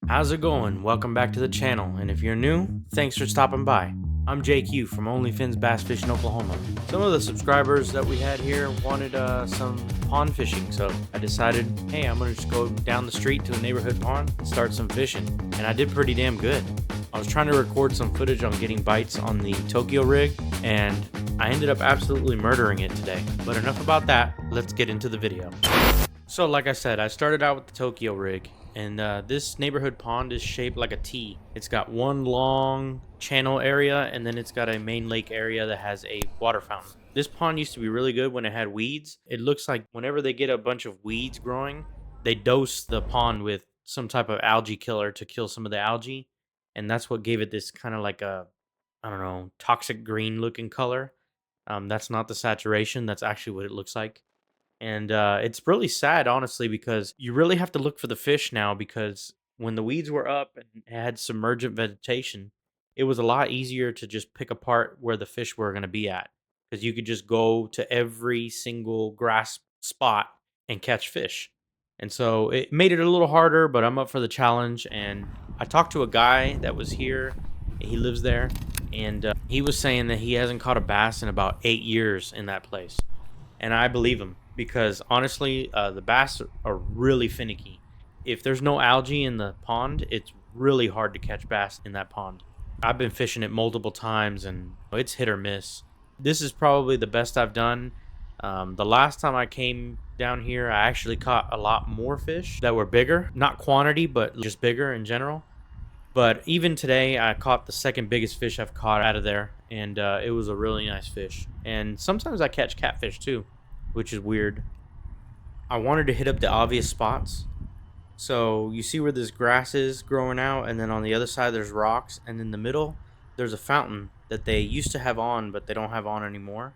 How's it going? Welcome back to the channel, and if you're new, thanks for stopping by. I'm JQ from OnlyFins Bass Fishing, Oklahoma. Some of the subscribers that we had here wanted some pond fishing, so I decided, hey, I'm gonna just go down the street to a neighborhood pond and start some fishing, and I did pretty damn good. I was trying to record some footage on getting bites on the Tokyo rig, and I ended up absolutely murdering it today. But enough about that, let's get into the video. So like I said, I started out with the Tokyo rig, and this neighborhood pond is shaped like a T. It's got one long channel area, and then it's got a main lake area that has a water fountain. This pond used to be really good when it had weeds. It looks like whenever they get a bunch of weeds growing, they dose the pond with some type of algae killer to kill some of the algae, and that's what gave it this kind of like a, I don't know, toxic green looking color. That's not the saturation, that's actually what it looks like. And it's really sad, honestly, because you really have to look for the fish now, because when the weeds were up and had submergent vegetation, it was a lot easier to just pick apart where the fish were going to be at, because you could just go to every single grass spot and catch fish. And so it made it a little harder, but I'm up for the challenge. And I talked to a guy that was here, he lives there, and he was saying that he hasn't caught a bass in about 8 years in that place. And I believe him, because honestly, the bass are really finicky. If there's no algae in the pond, it's really hard to catch bass in that pond. I've been fishing it multiple times, and it's hit or miss. This is probably the best I've done. The last time I came down here, I actually caught a lot more fish that were bigger. Not quantity, but just bigger in general. But even today, I caught the second biggest fish I've caught out of there, and it was a really nice fish. And sometimes I catch catfish too, which is weird. I wanted to hit up the obvious spots. So you see where this grass is growing out, and then on the other side there's rocks, and in the middle there's a fountain that they used to have on, but they don't have on anymore.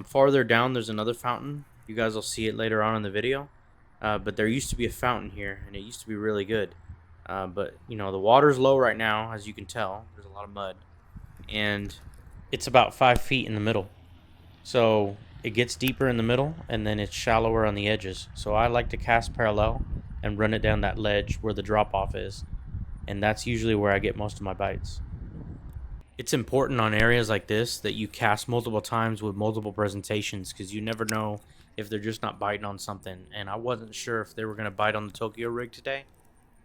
Farther down there's another fountain. You guys will see it later on in the video. But there used to be a fountain here, and it used to be really good. But you know, the water's low right now, as you can tell. There's a lot of mud, and it's about 5 feet in the middle. So it gets deeper in the middle, and then it's shallower on the edges. So I like to cast parallel and run it down that ledge where the drop off is, and that's usually where I get most of my bites. It's important on areas like this that you cast multiple times with multiple presentations, because you never know if they're just not biting on something. And I wasn't sure if they were going to bite on the Tokyo rig today.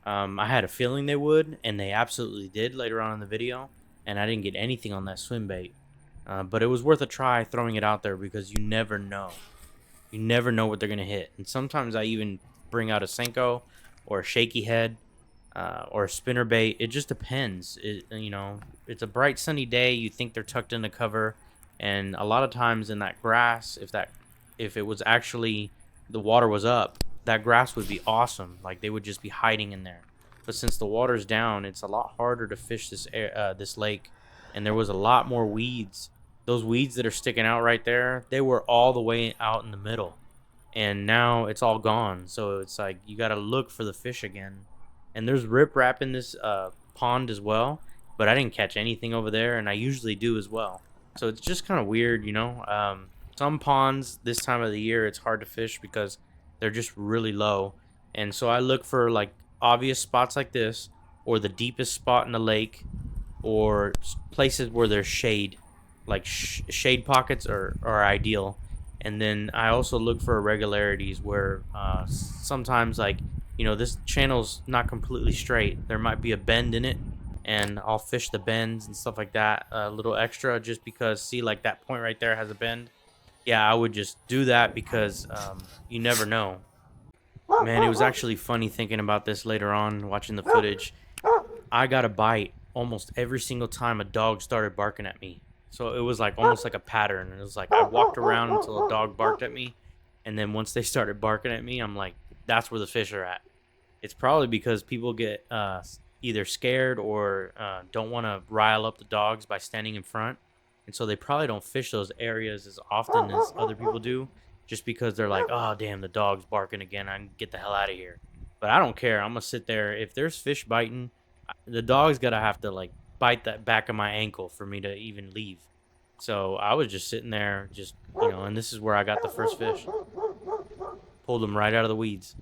I had a feeling they would, and they absolutely did later on in the video, and I didn't get anything on that swim bait. But it was worth a try throwing it out there, because you never know. You never know what they're going to hit. And sometimes I even bring out a Senko or a shaky head or a spinner bait. It just depends. You know, it's a bright sunny day. You think they're tucked in the cover, and a lot of times in that grass, if it was actually the water was up, that grass would be awesome. Like, they would just be hiding in there. But since the water's down, it's a lot harder to fish this lake, and there was a lot more weeds. Those weeds that are sticking out right there, they were all the way out in the middle, and now it's all gone. So it's like you got to look for the fish again. And there's riprap in this pond as well, but I didn't catch anything over there, and I usually do as well. So it's just kind of weird, you know. Some ponds this time of the year, it's hard to fish because they're just really low. And so I look for like obvious spots like this, or the deepest spot in the lake, or places where there's shade. Like shade pockets are ideal. And then I also look for irregularities where sometimes, like, you know, this channel's not completely straight. There might be a bend in it, and I'll fish the bends and stuff like that a little extra, just because, see, like that point right there has a bend. Yeah, I would just do that because you never know. Man, it was actually funny thinking about this later on, watching the footage. I got a bite almost every single time a dog started barking at me. So it was like almost like a pattern. It was like I walked around until a dog barked at me, and then once they started barking at me, I'm like, that's where the fish are at. It's probably because people get either scared or don't want to rile up the dogs by standing in front. And so they probably don't fish those areas as often as other people do, just because they're like, oh, damn, the dog's barking again. I can get the hell out of here. But I don't care. I'm going to sit there. If there's fish biting, the dog's got to have to, like, bite that back of my ankle for me to even leave. So I was just sitting there, just, you know, and this is where I got the first fish. Pulled him right out of the weeds.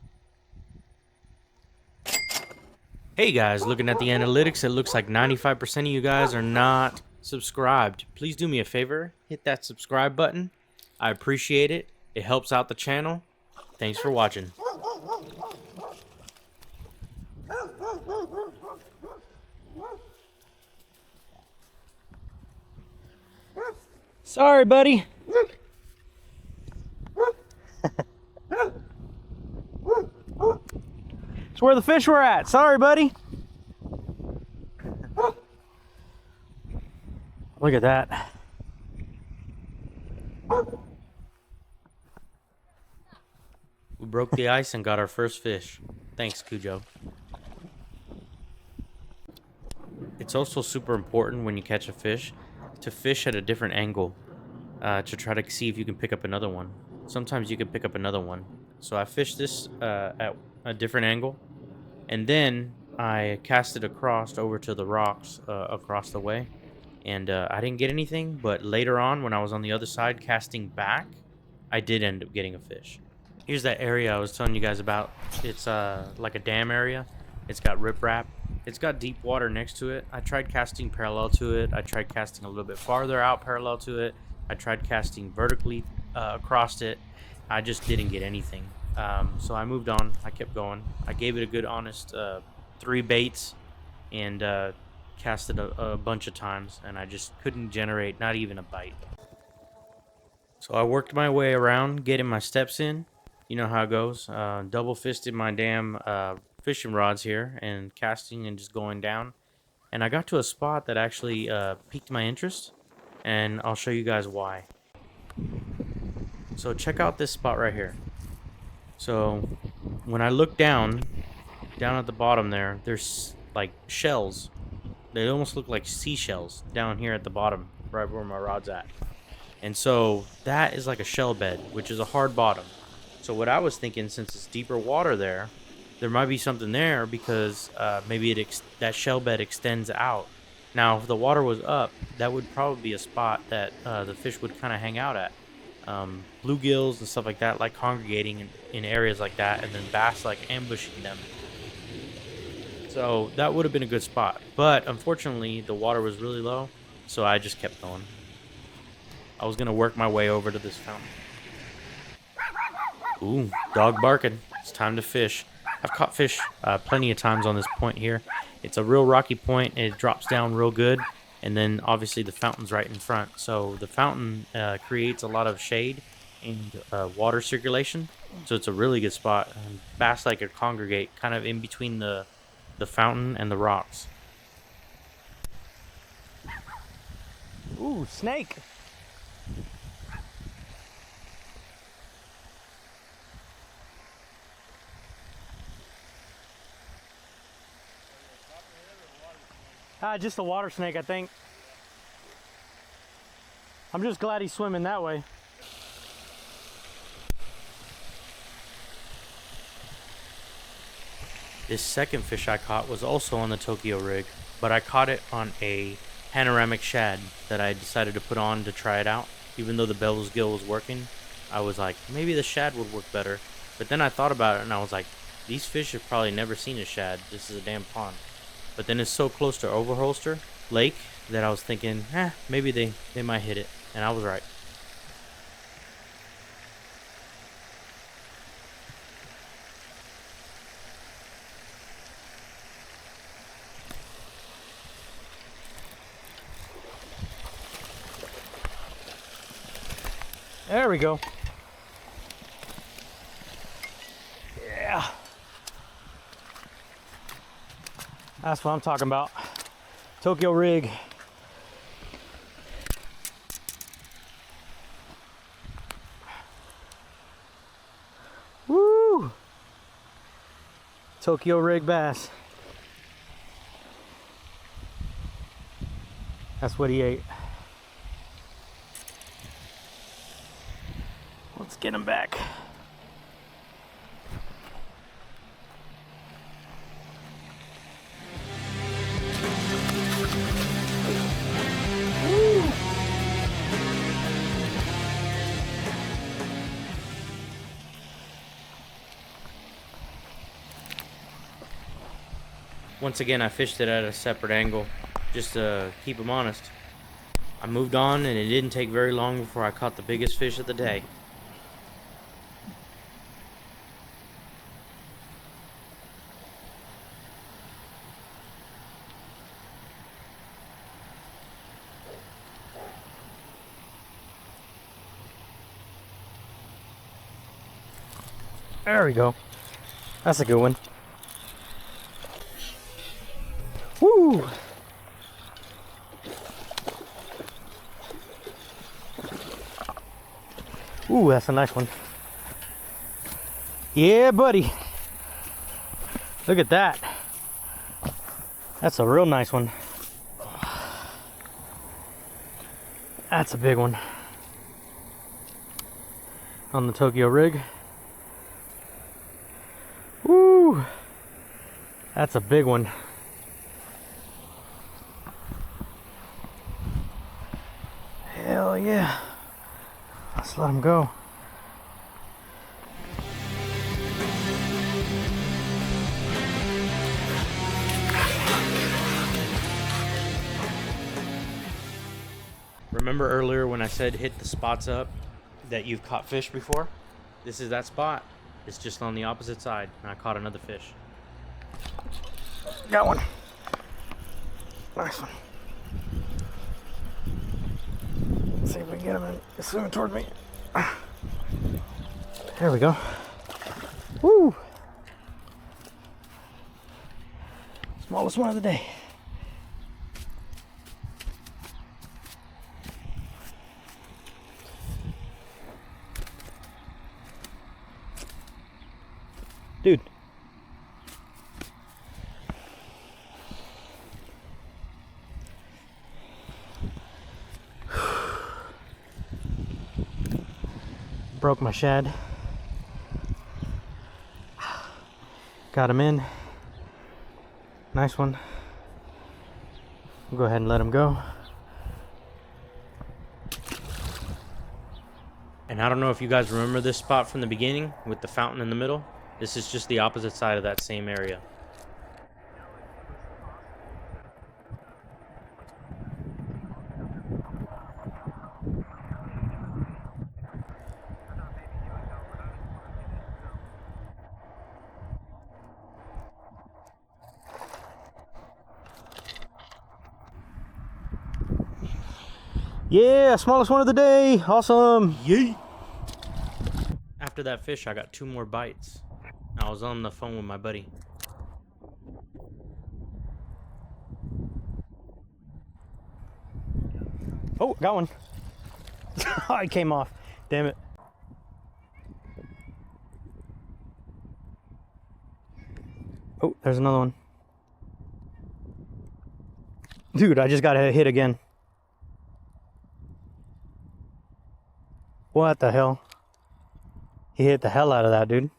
Hey guys, looking at the analytics, it looks like 95% of you guys are not subscribed. Please do me a favor, hit that subscribe button. I appreciate it. It helps out the channel. Thanks for watching. Sorry, buddy. It's where the fish were at. Sorry, buddy. Look at that. We broke the ice and got our first fish. Thanks, Cujo. It's also super important when you catch a fish to fish at a different angle to try to see if you can pick up another one. Sometimes you can pick up another one. So I fished this at a different angle, and then I cast it across over to the rocks across the way, and I didn't get anything, but later on when I was on the other side casting back, I did end up getting a fish. Here's that area I was telling you guys about. It's like a dam area. It's got riprap. It's got deep water next to it. I tried casting parallel to it. I tried casting a little bit farther out parallel to it. I tried casting vertically across it. I just didn't get anything. So I moved on. I kept going. I gave it a good honest 3 baits and cast it a bunch of times, and I just couldn't generate not even a bite. So I worked my way around, getting my steps in. You know how it goes. Double fisted my damn fishing rods here and casting and just going down. And I got to a spot that actually piqued my interest, and I'll show you guys why. So check out this spot right here. So when I look down at the bottom there's like shells. They almost look like seashells down here at the bottom, right where my rod's at. And so that is like a shell bed, which is a hard bottom. So what I was thinking, since it's deeper water there might be something there because maybe that shell bed extends out. Now, if the water was up, that would probably be a spot that the fish would kind of hang out at. Bluegills and stuff like that like congregating in areas like that, and then bass like ambushing them. So that would have been a good spot. But unfortunately, the water was really low, so I just kept going. I was going to work my way over to this fountain. Ooh, dog barking. It's time to fish. I've caught fish plenty of times on this point here. It's a real rocky point, and it drops down real good. And then obviously the fountain's right in front. So the fountain creates a lot of shade and water circulation. So it's a really good spot. Bass like could congregate kind of in between the fountain and the rocks. Ooh, snake. Just a water snake, I think. I'm just glad he's swimming that way. This second fish I caught was also on the Tokyo rig, but I caught it on a panoramic shad that I decided to put on to try it out. Even though the Bevel's gill was working, I was like, maybe the shad would work better. But then I thought about it and I was like, these fish have probably never seen a shad. This is a damn pond. But then it's so close to Overholster Lake that I was thinking, maybe they might hit it. And I was right. There we go. Yeah. That's what I'm talking about. Tokyo rig. Woo! Tokyo rig bass. That's what he ate. Let's get him back. Once again, I fished it at a separate angle, just to keep them honest. I moved on, and it didn't take very long before I caught the biggest fish of the day. There we go. That's a good one. Woo! Ooh, that's a nice one. Yeah, buddy. Look at that. That's a real nice one. That's a big one. On the Tokyo rig. Woo! That's a big one. Hell yeah. Let's let him go. Remember earlier when I said hit the spots up that you've caught fish before? This is that spot. It's just on the opposite side, and I caught another fish. Got one. Nice one. Let's see if we can get him in, swimming toward me. There we go. Woo! Smallest one of the day. Dude. Broke my shad. Got him in. Nice one. We'll go ahead and let him go. And I don't know if you guys remember this spot from the beginning with the fountain in the middle. This is just the opposite side of that same area. Yeah, smallest one of the day. Awesome. Yeet. After that fish, I got 2 more bites. I was on the phone with my buddy. Oh, got one. Oh, it came off. Damn it. Oh, there's another one. Dude, I just got hit again. What the hell? He hit the hell out of that, dude.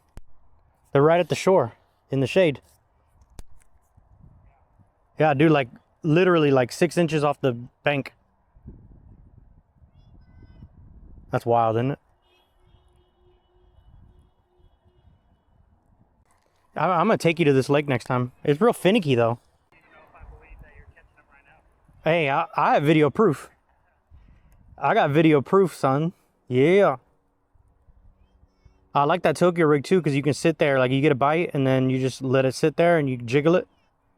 They're right at the shore, in the shade. Yeah, dude, like, literally like 6 inches off the bank. That's wild, isn't it? I'm gonna take you to this lake next time. It's real finicky, though. Hey, I have video proof. I got video proof, son. Yeah. I like that Tokyo rig too, because you can sit there, like you get a bite and then you just let it sit there and you jiggle it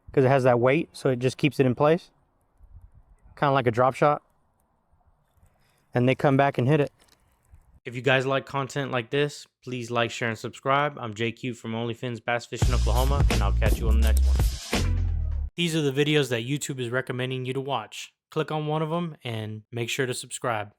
because it has that weight, so it just keeps it in place. Kind of like a drop shot. And they come back and hit it. If you guys like content like this, please like, share, and subscribe. I'm JQ from OnlyFins Bass Fishing Oklahoma, and I'll catch you on the next one. These are the videos that YouTube is recommending you to watch. Click on one of them and make sure to subscribe.